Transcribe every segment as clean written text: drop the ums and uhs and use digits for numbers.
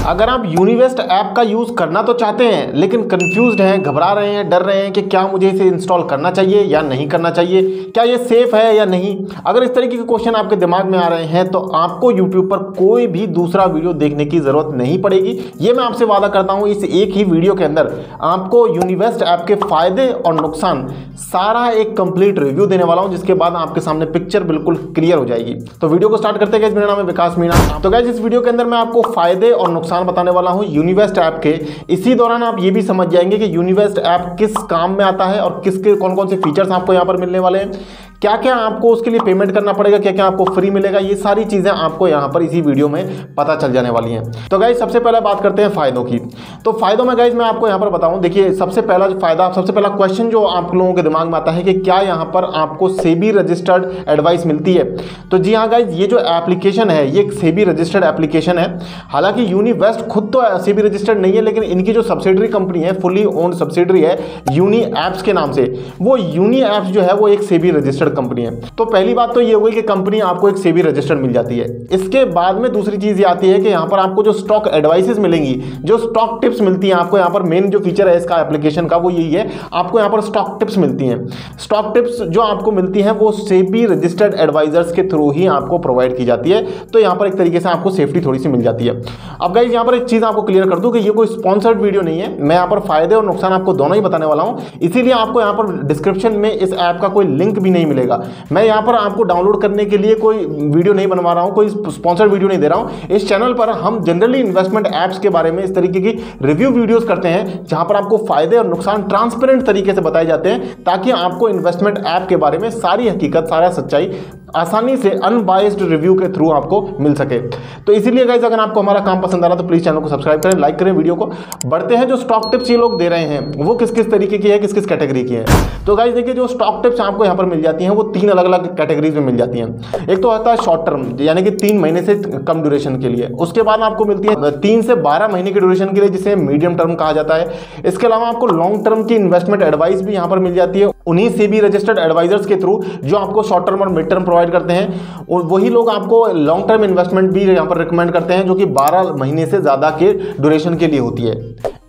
अगर आप यूनिवेस्ट ऐप का यूज़ करना तो चाहते हैं लेकिन कंफ्यूज्ड हैं, घबरा रहे हैं, डर रहे हैं कि क्या मुझे इसे इंस्टॉल करना चाहिए या नहीं करना चाहिए, क्या ये सेफ है या नहीं, अगर इस तरीके के क्वेश्चन आपके दिमाग में आ रहे हैं तो आपको यूट्यूब पर कोई भी दूसरा वीडियो देखने की ज़रूरत नहीं पड़ेगी। ये मैं आपसे वादा करता हूँ, इस एक ही वीडियो के अंदर आपको यूनिवेस्ट ऐप के फ़ायदे और नुकसान सारा एक कंप्लीट रिव्यू देने वाला हूँ, जिसके बाद आपके सामने पिक्चर बिल्कुल क्लियर हो जाएगी। तो वीडियो को स्टार्ट करते हैं। मेरा नाम है विकास मीणा। तो गाइस, इस वीडियो के अंदर मैं आपको फ़ायदे और नुकसान बताने वाला हूँ यूनिवेस्ट ऐप के। इसी दौरान आप ये भी समझ जाएंगे कि यूनिवेस्ट ऐप किस काम में आता है और किसके कौन कौन से फीचर्स आपको यहाँ पर मिलने वाले हैं, क्या क्या आपको उसके लिए पेमेंट करना पड़ेगा, क्या क्या आपको फ्री मिलेगा, ये सारी चीज़ें आपको यहाँ पर इसी वीडियो में पता चल जाने वाली हैं। तो गाइस, सबसे पहले बात करते हैं फ़ायदों की। तो फ़ायदों में गाइस मैं आपको यहाँ पर बताऊँ, देखिए सबसे पहला फ़ायदा, सबसे पहला क्वेश्चन जो आप लोगों के दिमाग में आता है कि क्या यहाँ पर आपको सेबी रजिस्टर्ड एडवाइस मिलती है। तो जी हाँ गाइस, ये जो एप्लीकेशन है ये एक सेबी रजिस्टर्ड एप्लीकेशन है। हालांकि यूनिवेस्ट खुद तो सेबी रजिस्टर्ड नहीं है, लेकिन इनकी जो सब्सिडरी कंपनी है, फुली ओन्ड सब्सिडरी है यूनी एप्स के नाम से, वो यूनी एप्स जो है वो एक सेबी रजिस्टर्ड कंपनी है। तो पहली बात तो ये हुई कि कंपनी आपको एक सेबी रजिस्टर्ड मिल जाती है। इसके बाद में दूसरी चीज ये आती है कि यहाँ पर आपको जो स्टॉक एडवाइसेस मिलेंगी, जो स्टॉक टिप्स मिलती हैं आपको, यहाँ पर मेन जो फीचर है इसका एप्लीकेशन का वो यही है, आपको यहाँ पर स्टॉक टिप्स मिलती हैं। स्टॉक टिप्स जो आपको मिलती हैं वो सेबी रजिस्टर्ड एडवाइजर्स के थ्रू ही आपको प्रोवाइड की जाती है। तो यहाँ पर एक तरीके से आपको सेफ्टी थोड़ी सी मिल जाती है। अब गाइस, यहाँ पर एक चीज आपको क्लियर कर दूं कि ये कोई स्पॉन्सर्ड वीडियो नहीं है, मैं यहाँ पर फायदे और नुकसान आपको दोनों ही बताने वाला हूँ। इसीलिए आपको यहाँ पर डिस्क्रिप्शन में इस ऐप का कोई लिंक भी नहीं मिलेगा। मैं यहाँ पर आपको डाउनलोड करने के लिए कोई वीडियो नहीं बनवा रहा हूँ, कोई स्पॉन्सर्ड वीडियो नहीं दे रहा हूँ। इस चैनल पर हम जनरली इन्वेस्टमेंट ऐप्स के बारे में इस तरीके की रिव्यू वीडियोस करते हैं, जहां पर आपको फायदे और नुकसान ट्रांसपेरेंट तरीके से बताए जाते हैं, ताकि आपको इन्वेस्टमेंट ऐप के बारे में सारी हकीकत, सारा सच्चाई आसानी से अनबायस्ड रिव्यू के थ्रू आपको मिल सके। तो इसीलिए गाइस, अगर आपको हमारा काम पसंद आ रहा है तो प्लीज चैनल को सब्सक्राइब करें, लाइक करें वीडियो को। बढ़ते हैं, जो स्टॉक टिप्स ये लोग दे रहे हैं वो किस किस तरीके की है, किस किस कैटेगरी की है। तो गाइस देखिए, जो स्टॉक टिप्स आपको यहाँ पर मिल जाती हैं वो 3 अलग अलग कैटेगरीज में मिल जाती हैं। एक तो होता है शॉर्ट टर्म, यानी कि 3 महीने से कम ड्यूरेशन के लिए। उसके बाद आपको मिलती है 3 से 12 महीने के ड्यूरेशन के लिए, जिसे मीडियम टर्म कहा जाता है। इसके अलावा आपको लॉन्ग टर्म की इन्वेस्टमेंट एडवाइस भी यहाँ पर मिल जाती है, उन्हीं सेबी रजिस्टर्ड एडवाइजर्स के थ्रू जो आपको शॉर्ट टर्म और मिड टर्म प्रोवाइड करते हैं। और वही लोग आपको लॉन्ग टर्म इन्वेस्टमेंट भी यहाँ पर रिकमेंड करते हैं, जो कि 12 महीने से ज़्यादा के ड्यूरेशन के लिए होती है।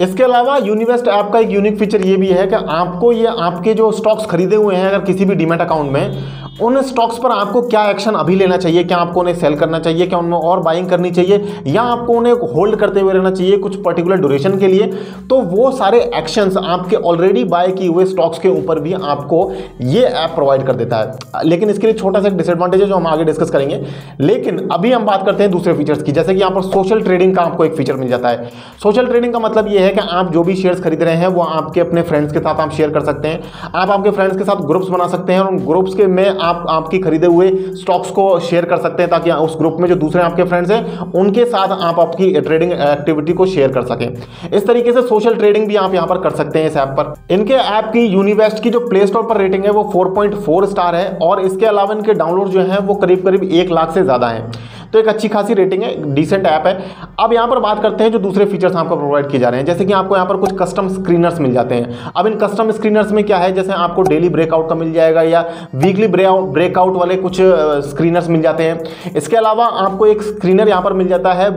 इसके अलावा यूनिवेस्ट ऐप का एक यूनिक फीचर ये भी है कि आपको ये आपके जो स्टॉक्स खरीदे हुए हैं अगर किसी भी डीमैट अकाउंट में, उन स्टॉक्स पर आपको क्या एक्शन अभी लेना चाहिए, क्या आपको उन्हें सेल करना चाहिए, क्या उनमें और बाइंग करनी चाहिए, या आपको उन्हें होल्ड करते हुए रहना चाहिए कुछ पर्टिकुलर ड्यूरेशन के लिए, तो वो सारे एक्शंस आपके ऑलरेडी बाय किए हुए स्टॉक्स के ऊपर भी आपको ये ऐप प्रोवाइड कर देता है। लेकिन इसके लिए छोटा सा डिसएडवांटेज है जो हम आगे डिस्कस करेंगे। लेकिन अभी हम बात करते हैं दूसरे फीचर्स की, जैसे कि यहाँ पर सोशल ट्रेडिंग का आपको एक फीचर मिल जाता है। सोशल ट्रेडिंग का मतलब ये है कि आप जो भी शेयर्स खरीद रहे हैं वो आपके अपने फ्रेंड्स के साथ आप शेयर कर सकते हैं। आप आपके फ्रेंड्स के साथ ग्रुप्स बना सकते हैं और उन ग्रुप्स के में आप आपकी खरीदे हुए स्टॉक्स को शेयर कर सकते हैं, ताकि उस ग्रुप में जो दूसरे आपके फ्रेंड्स हैं उनके साथ आप आपकी ट्रेडिंग एक्टिविटी को शेयर कर सकें। इस तरीके से सोशल ट्रेडिंग भी आप यहां पर कर सकते हैं इस ऐप पर। इनके ऐप की यूनिवेस्ट की जो प्ले स्टोर पर रेटिंग है वो 4.4 स्टार है, और इसके अलावा इनके डाउनलोड जो है वो करीब करीब 1 लाख से ज्यादा है। तो एक अच्छी खासी रेटिंग है, डिसेंट ऐप है। अब यहाँ पर बात करते हैं जो दूसरे फीचर्स आपको प्रोवाइड किए जा रहे हैं, जैसे कि आपको यहाँ पर कुछ कस्टम स्क्रीनर्स मिल जाते हैं। अब इन कस्टम स्क्रीनर्स में क्या है, जैसे आपको डेली ब्रेकआउट का मिल जाएगा या वीकली ब्रेकआउट वाले कुछ स्क्रीनर्स मिल जाते हैं। इसके अलावा आपको एक स्क्रीनर यहाँ पर मिल जाता है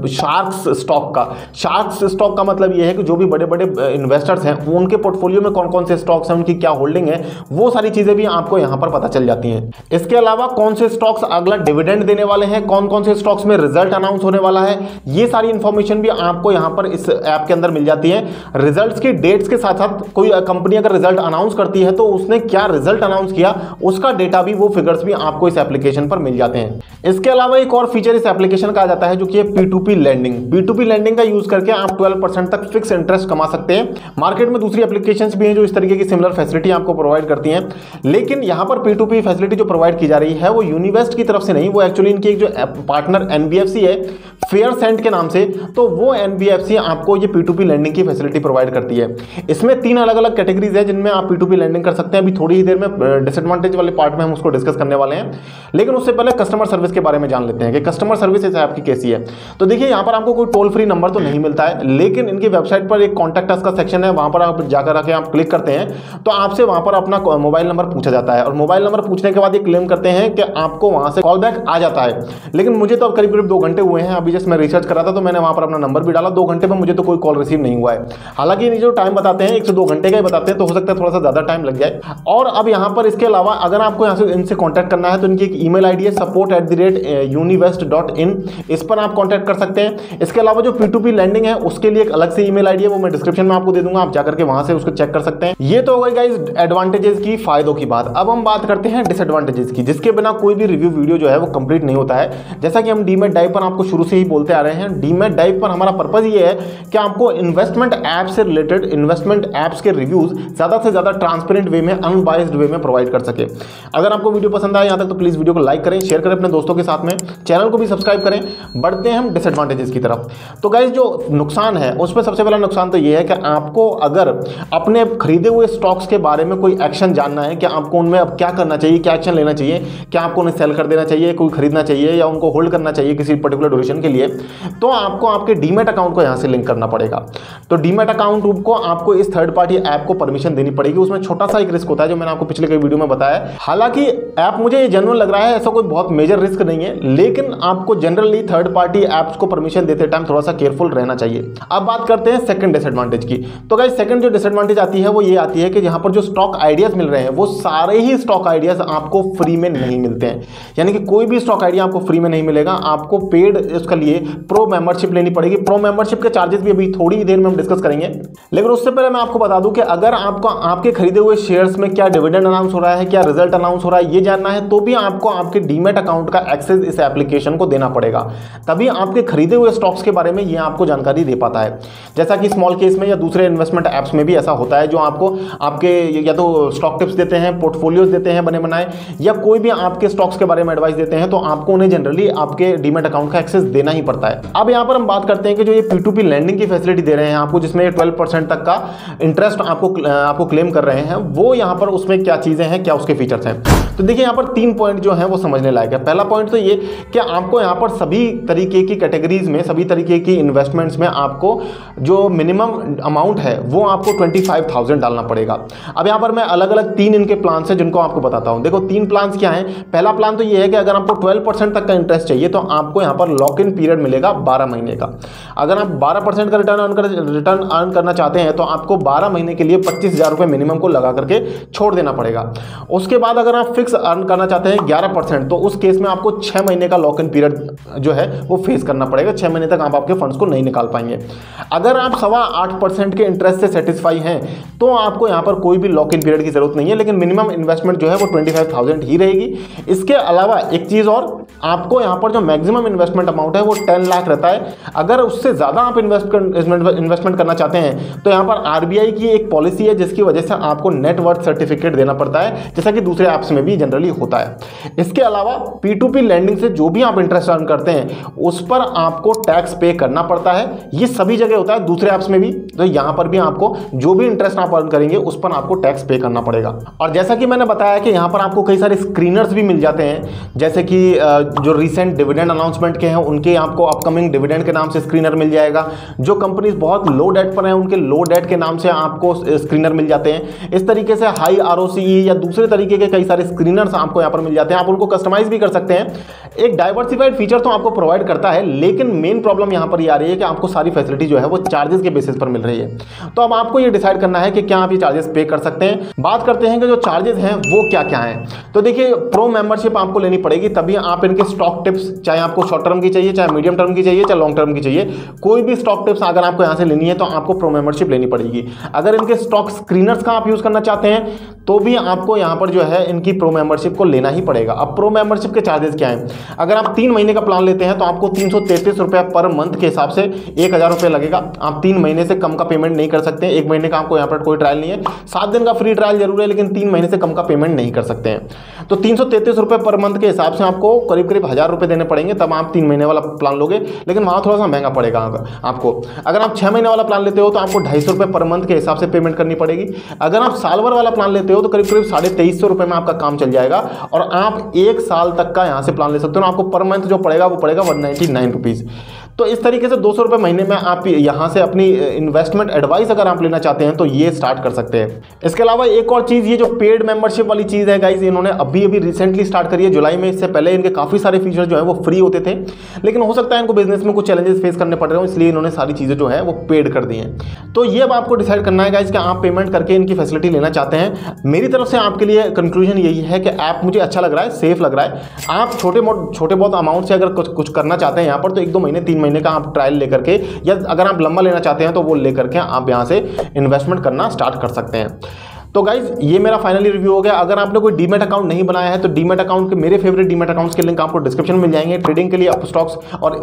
शार्क्स स्टॉक का। शार्क्स स्टॉक का मतलब ये है कि जो भी बड़े बड़े इन्वेस्टर्स हैं उनके पोर्टफोलियो में कौन कौन से स्टॉक्स हैं, उनकी क्या होल्डिंग है, वो सारी चीजें भी आपको यहाँ पर पता चल जाती हैं। इसके अलावा कौन से स्टॉक्स अगला डिविडेंड देने वाले हैं, कौन कौन से स्टॉक्स में रिजल्ट अनाउंस होने वाला है, ये सारी इंफॉर्मेशन भी आपको यहां पर इस ऐप के अंदर मिल जाती है। रिजल्ट्स की डेट्स के साथ साथ कोई कंपनी अगर रिजल्ट अनाउंस करती है तो उसने क्या रिजल्ट अनाउंस किया उसका डेटा भी, वो फिगर्स भी आपको इस एप्लीकेशन पर मिल जाते हैं। इसके अलावा एक और फीचर इस एप्लीकेशन का आ जाता है जो कि P2P लैंडिंग। P2P लैंडिंग का यूज करके आप 12% तक फिक्स इंटरेस्ट कमा सकते हैं। मार्केट में दूसरी एप्लीकेशंस भी हैं जो इस तरीके की सिमिलर फैसिलिटी आपको प्रोवाइड करती हैं, लेकिन यहां पर P2P फैसिलिटी जो प्रोवाइड की जा रही है वो यूनिवेस्ट की तरफ से नहीं, वो एक्चुअली इनकी एक जो पार्टनर NBFC है फेयरसेंट के नाम से, तो वो NBFC आपको ये P2P लैंडिंग की फैसिलिटी प्रोवाइड करती है। इसमें 3 अलग अलग कैटेगरीज है जिनमें आप P2P लैंडिंग कर सकते हैं। अभी थोड़ी ही देर में डिसएडवांटेज वाले पार्ट में हम उसको डिस्कस करने वाले हैं, लेकिन उससे पहले कस्टमर सर्विस के बारे में जान लेते हैं कि कस्टमर सर्विस इस ऐप की कैसी है। तो देखिए, यहाँ पर आपको कोई टोल फ्री नंबर तो नहीं मिलता है, लेकिन इनकी वेबसाइट पर एक कॉन्टैक्ट अस का सेक्शन है, वहां पर आप जाकर आके आप क्लिक करते हैं तो आपसे वहां पर अपना मोबाइल नंबर पूछा जाता है, और मोबाइल नंबर पूछने के बाद ये क्लेम करते हैं कि आपको वहां से कॉल बैक आ जाता है। लेकिन मुझे तो अब करीब करीब 2 घंटे हुए हैं। अभी जस्ट मैं रिसर्च कर रहा था तो मैंने वहाँ पर अपना नंबर भी डाला, 2 घंटे में मुझे तो कोई कॉल रिसीव नहीं हुआ है। हालांकि ये जो टाइम बताते हैं 1 से 2 घंटे का ही बताते हैं, तो हो सकता है थोड़ा सा ज़्यादा टाइम लग जाए। और अब यहाँ पर इसके अलावा अगर आपको यहाँ से इनसे कॉन्टैक्ट करना है तो इनकी एक ईमेल आईडी है support@univest.in, इस पर आप कॉन्टैक्ट कर सकते हैं। इसके अलावा जो P2P लैंडिंग है उसके लिए एक अलग से ईमेल आईडी है, वो मैं डिस्क्रिप्शन में आपको दे दूंगा, आप जाकर के वहां से उसको चेक कर सकते हैं। ये तो हो गई गाइस एडवांटेजेस की, फायदों की बात। अब हम बात करते हैं डिसएडवांटेजेस की, जिसके बिना कोई भी रिव्यू वीडियो जो है वो कंप्लीट नहीं होता है। जैसा कि हम डीमैट डाइव पर आपको शुरू से ही बोलते आ रहे हैं, डीमैट डाइव पर हमारा पर्पज ये है कि आपको इन्वेस्टमेंट ऐप से रिलेटेड इन्वेस्टमेंट ऐप्स के रिव्यूज ज्यादा से ज्यादा ट्रांसपेरेंट वे में, अनबाइस्ड वे में प्रोवाइड कर सके। अगर आपको वीडियो पसंद आए यहाँ तक तो प्लीज वीडियो को लाइक करें, शेयर करें अपने दोस्तों के साथ में, चैनल को भी सब्सक्राइब करें। बढ़ते हैं हम डिसएडवांटेजेस की तरफ। तो गाइस जो नुकसान है उसमें सबसे पहला नुकसान तो ये है कि आपको अगर अपने खरीदे हुए स्टॉक्स के बारे में कोई एक्शन जानना है कि आपको उनमें अब क्या करना चाहिए, क्या एक्शन लेना चाहिए, क्या आपको उन्हें सेल कर देना चाहिए, कोई खरीदना चाहिए या उनको होल्ड करना चाहिए किसी पर्टिकुलर ड्यूरेशन के लिए, तो आपको आपके डीमैट अकाउंट को यहाँ से लिंक करना पड़ेगा। तो डीमैट अकाउंट को आपको इस थर्ड पार्टी ऐप को परमिशन देनी पड़ेगी। उसमें छोटा सा एक रिस्क होता है जो मैंने आपको पिछले कई वीडियो में बताया है। हालांकि ऐप मुझे जेन्युइन लग रहा है, ऐसा कोई बहुत मेजर रिस्क नहीं है, लेकिन आपको जनरली थर्ड पार्टी ऐप्स को परमिशन देते टाइम थोड़ा सा केयरफुल रहना चाहिए। अब बात करते हैं सेकंड डिसएडवांटेज की। तो गाइस सेकंड जो डिसएडवांटेज आती है वो ये आती है कि यहाँ पर जो स्टॉक आइडियाज मिल रहे हैं वो सारे ही स्टॉक आइडियाज आपको फ्री में नहीं मिलते हैं। यानी कि कोई भी स्टॉक आइडिया आपको फ्री में नहीं मिलेगा, आपको पेड उसके लिए प्रो मेंबरशिप लेनी पड़ेगी। प्रो मेंबरशिप के चार्जेस भी अभी थोड़ी देर में हम डिस्कस करेंगे, लेकिन उससे पहले मैं आपको बता दूं कि अगर आपको आपके खरीदे हुए शेयर्स में क्या डिविडेंड अनाउंस हो रहा है, क्या रिजल्ट अनाउंस हो रहा है, ये जानना है तो भी आपको आपके डीमैट अकाउंट का एक्सेस इस एप्लीकेशन को देना पड़ेगा, तभी आपके खरीदे हुए स्टॉक्स के बारे में ये आपको जानकारी दे पाता है। जैसा कि स्मॉल केस में या दूसरे इन्वेस्टमेंट ऐप्स में भी ऐसा होता है, जो आपको आपके या तो स्टॉक टिप्स देते हैं, पोर्टफोलियोज देते हैं बने बनाए, या कोई भी आपके स्टॉक्स के बारे में एडवाइस देते हैं, तो आपको उन्हें जनरली आपके डीमैट अकाउंट का एक्सेस देना ही पड़ता है। अब यहाँ पर हम बात करते हैं कि जो ये P2P लैंडिंग की फैसिलिटी दे रहे हैं आपको, जिसमें 12% तक का इंटरेस्ट आपको क्लेम कर रहे हैं, वो यहाँ पर उसमें क्या चीजें हैं, क्या उसके फीचर्स हैं। तो देखिए यहाँ पर 3 पॉइंट जो है वो समझने लायक है। पहला पॉइंट तो ये कि आपको यहाँ पर सभी तरीके की कैटेगरीज में, सभी तरीके की इन्वेस्टमेंट्स में आपको जो मिनिमम अमाउंट है वो आपको 25,000 डालना पड़ेगा। अब यहाँ पर मैं अलग अलग 3 इनके प्लान है जिनको आपको बताता हूँ। देखो 3 प्लान क्या है। पहला प्लान तो ये है कि अगर आपको 12% तक का इंटरेस्ट चाहिए तो आपको यहाँ पर लॉक इन पीरियड मिलेगा 12 महीने का। अगर आप 12% का रिटर्न अर्न करना चाहते हैं तो आपको 12 महीने के लिए 25,000 रुपये मिनिमम को लगा करके छोड़ देना पड़ेगा। उसके बाद अगर आप फिक्स अर्न करना चाहते हैं 11%, तो उस केस में आपको 6 महीने का लॉक इन पीरियड जो है वो फेस करना पड़ेगा। 6 महीने तक आप आपके फंड्स को नहीं निकाल पाएंगे। अगर आप 8.25% के इंटरेस्ट से सेटिस्फाई हैं तो आपको यहाँ पर कोई भी लॉक इन पीरियड की जरूरत नहीं है, लेकिन मिनिमम इन्वेस्टमेंट जो है वो 25,000 ही रहेगी। इसके अलावा एक चीज और, आपको यहाँ पर जो मैक्सिमम इन्वेस्टमेंट अमाउंट है वो 10 लाख रहता है। अगर उससे ज्यादा आप इन्वेस्टमेंट करना चाहते हैं तो यहाँ पर RBI की एक पॉलिसी है जिसकी वजह से आपको नेटवर्थ सर्टिफिकेट देना पड़ता है, जैसा कि दूसरे ऐप्स में भी जनरली होता है। इसके अलावा P2P लैंडिंग से जो भी आप इंटरेस्ट अर्न करते हैं उस पर आपको टैक्स पे करना पड़ता है। ये सभी जगह होता है, दूसरे ऐप्स में भी। तो यहाँ पर भी आपको जो भी इंटरेस्ट आप अर्न करेंगे उस पर आपको टैक्स पे करना पड़ेगा। और जैसा कि मैंने बताया कि यहाँ पर आपको कई सारे स्क्रीनर्स भी मिल जाते हैं, जैसे कि जो रिसेंट डिविडेंड अनाउंसमेंट के हैं उनके आपको अपकमिंग डिविडेंड के नाम से स्क्रीनर मिल जाएगा। जो कंपनीज बहुत लो डेट पर हैं उनके लो डेट के नाम से आपको स्क्रीनर मिल जाते हैं। इस तरीके से हाई ROCE या दूसरे तरीके के कई सारे स्क्रीनर्स आपको यहाँ पर मिल जाते हैं। आप उनको कस्टमाइज भी कर सकते हैं। एक डाइवर्सिफाइड फीचर तो आपको प्रोवाइड करता है, लेकिन मेन प्रॉब्लम यहाँ पर ये आ रही है कि आपको सारी फैसिलिटी जो है वो चार्जेस के बेसिस पर मिल रही है। तो अब आपको ये डिसाइड करना है कि क्या आप ये चार्जेस पे कर सकते हैं। बात करते हैं कि जो चार्जेस हैं वो क्या क्या हैं। तो देखिए प्रो मेंबरशिप आपको लेनी पड़ेगी, तभी आप इनके स्टॉक टिप्स, चाहे आपको शॉर्ट टर्म की चाहिए, चाहे मीडियम टर्म की चाहिए, चाहे लॉन्ग टर्म की चाहिए, कोई भी स्टॉक टिप्स अगर आपको यहाँ से लेनी है तो आपको प्रो मेंबरशिप लेनी पड़ेगी। अगर इनके स्टॉक स्क्रीनर्स का आप यूज करना चाहते हैं तो भी आपको यहाँ पर जो है इनकी प्रो मेंबरशिप को लेना ही पड़ेगा। अब प्रो मेंबरशिप के चार्जेस क्या हैं। अगर आप 3 महीने का प्लान लेते हैं तो आपको 333 रुपये पर मंथ के हिसाब से 1,000 रुपये लगेगा। आप 3 महीने से कम का पेमेंट नहीं कर सकते हैं। 1 महीने का आपको यहाँ पर कोई ट्रायल नहीं है। 7 दिन का फ्री ट्रायल जरूर है, लेकिन 3 महीने से कम का पेमेंट नहीं कर सकते हैं। तो 333 रुपये पर मंथ के हिसाब से आपको करीब 1,000 रुपये देने पड़ेंगे, तब आप 3 महीने वाला प्लान लोगे, लेकिन वहाँ थोड़ा सा महंगा पड़ेगा आपको। अगर आप 6 महीने वाला प्लान लेते हो तो आपको 250 रुपये पर मंथ के हिसाब से पेमेंट करनी पड़ेगी। अगर आप साल भर वाला प्लान लेते हो तो करीब 2350 रुपये में आपका काम चल जाएगा और आप 1 साल तक का यहाँ से प्लान ले सकते हो। आपको पर मंथ जो पड़ेगा वो पड़ेगा 199 रुपीज़। तो इस तरीके से 200 रुपये महीने में आप यहाँ से अपनी इन्वेस्टमेंट एडवाइस अगर आप लेना चाहते हैं तो ये स्टार्ट कर सकते हैं। इसके अलावा एक और चीज़, ये जो पेड मेंबरशिप वाली चीज़ है गाइज, इन्होंने अभी रिसेंटली स्टार्ट करी है जुलाई में। इससे पहले इनके काफ़ी सारे फीचर जो है वो फ्री होते थे, लेकिन हो सकता है इनको बिजनेस में कुछ चैलेंजेस फेस करने पड़ रहे हो, इसलिए इन्होंने सारी चीज़ें जो है वो पेड कर दी हैं। तो ये अब आपको डिसाइड करना है गाइज कि आप पेमेंट करके इनकी फैसिलिटी लेना चाहते हैं। मेरी तरफ से आपके लिए कंक्लूजन यही है कि ऐप मुझे अच्छा लग रहा है, सेफ लग रहा है। आप छोटे बहुत अमाउंट से अगर कुछ करना चाहते हैं यहाँ पर, तो 1-2 महीने 3 महीने का आप ट्रायल लेकर के, या अगर आप लंबा लेना चाहते हैं तो वो लेकर के आप यहाँ से इन्वेस्टमेंट करना स्टार्ट कर सकते हैं। तो गाइज ये मेरा फाइनली रिव्यू हो गया। अगर आपने कोई डीमेट अकाउंट नहीं बनाया है तो डीमेट अकाउंट के, मेरे फेवरेट डीमेट अकाउंट्स के लिंक आपको डिस्क्रिप्शन में मिल जाएंगे। ट्रेडिंग के लिए अप स्टॉक्स और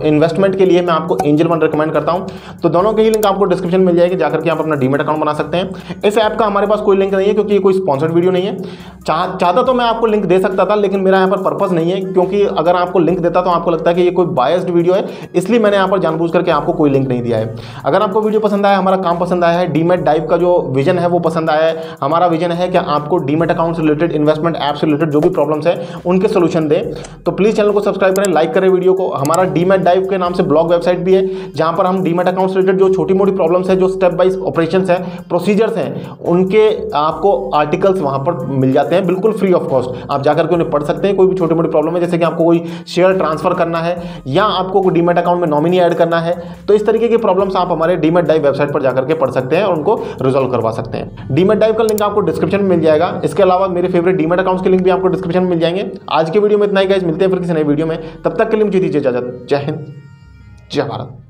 इन्वेस्टमेंट के लिए मैं आपको एंजल वन रिकमेंड करता हूं, तो दोनों के ही लिंक आपको डिस्क्रिप्शन में मिल जाएगी, जाकर के आप अपना डीमेट अकाउंट बना सकते हैं। इस ऐप का हमारे पास कोई लिंक नहीं है क्योंकि ये कोई स्पॉन्सर्ड वीडियो नहीं है। चाहता तो मैं आपको लिंक दे सकता था, लेकिन मेरा यहाँ पर पर्पस नहीं है, क्योंकि अगर आपको लिंक देता तो आपको लगता है कि ये कोई बायस्ड वीडियो है, इसलिए मैंने यहाँ पर जानबूझ करके आपको कोई लिंक नहीं दिया है। अगर आपको वीडियो पसंद आया, हमारा काम पसंद आया है, डीमेट डाइव का जो विजन है वो पसंद आया है, हमारा विजन है कि आपको डीमेट अकाउंट से रिलेटेड, इन्वेस्टमेंट ऐप से रिलेटेड जो भी प्रॉब्लम्स है उनके सोल्यूशन दें, तो प्लीज चैनल को सब्सक्राइब करें, लाइक करें वीडियो को। हमारा डीमेट डाइव के नाम से ब्लॉग वेबसाइट भी है, जहां पर हम डीमेट अकाउंट से रिलेटेड जो छोटी मोटी प्रॉब्लम्स है, जो स्टेप बाय ऑपरेशंस है, प्रोसीजर्स हैं, उनके आपको आर्टिकल्स वहां पर मिल जाते हैं बिल्कुल फ्री ऑफ कॉस्ट। आप जाकर के उन्हें पढ़ सकते हैं। कोई भी छोटी मोटी प्रॉब्लम है, जैसे कि आपको कोई शेयर ट्रांसफर करना है या आपको कोई डीमेट अकाउंट में नॉमिनी ऐड करना है, तो इस तरीके की प्रॉब्लम्स आप हमारे डीमेट डाइव वेबसाइट पर जाकर के पढ़ सकते हैं और उनको रिजॉल्व करवा सकते हैं। डीमेट डाइव का लिंक आपको डिस्क्रिप्शन में मिल जाएगा। इसके अलावा मेरे फेवरेट डीमेट अकाउंट्स के लिंक भी आपको डिस्क्रिप्शन में मिल जाएंगे। आज के वीडियो में इतना ही गाइस, मिलते हैं फिर किसी नए वीडियो में, तब तक के लिए मुझे दीजिए इजाजत। जय हिंद, जय भारत।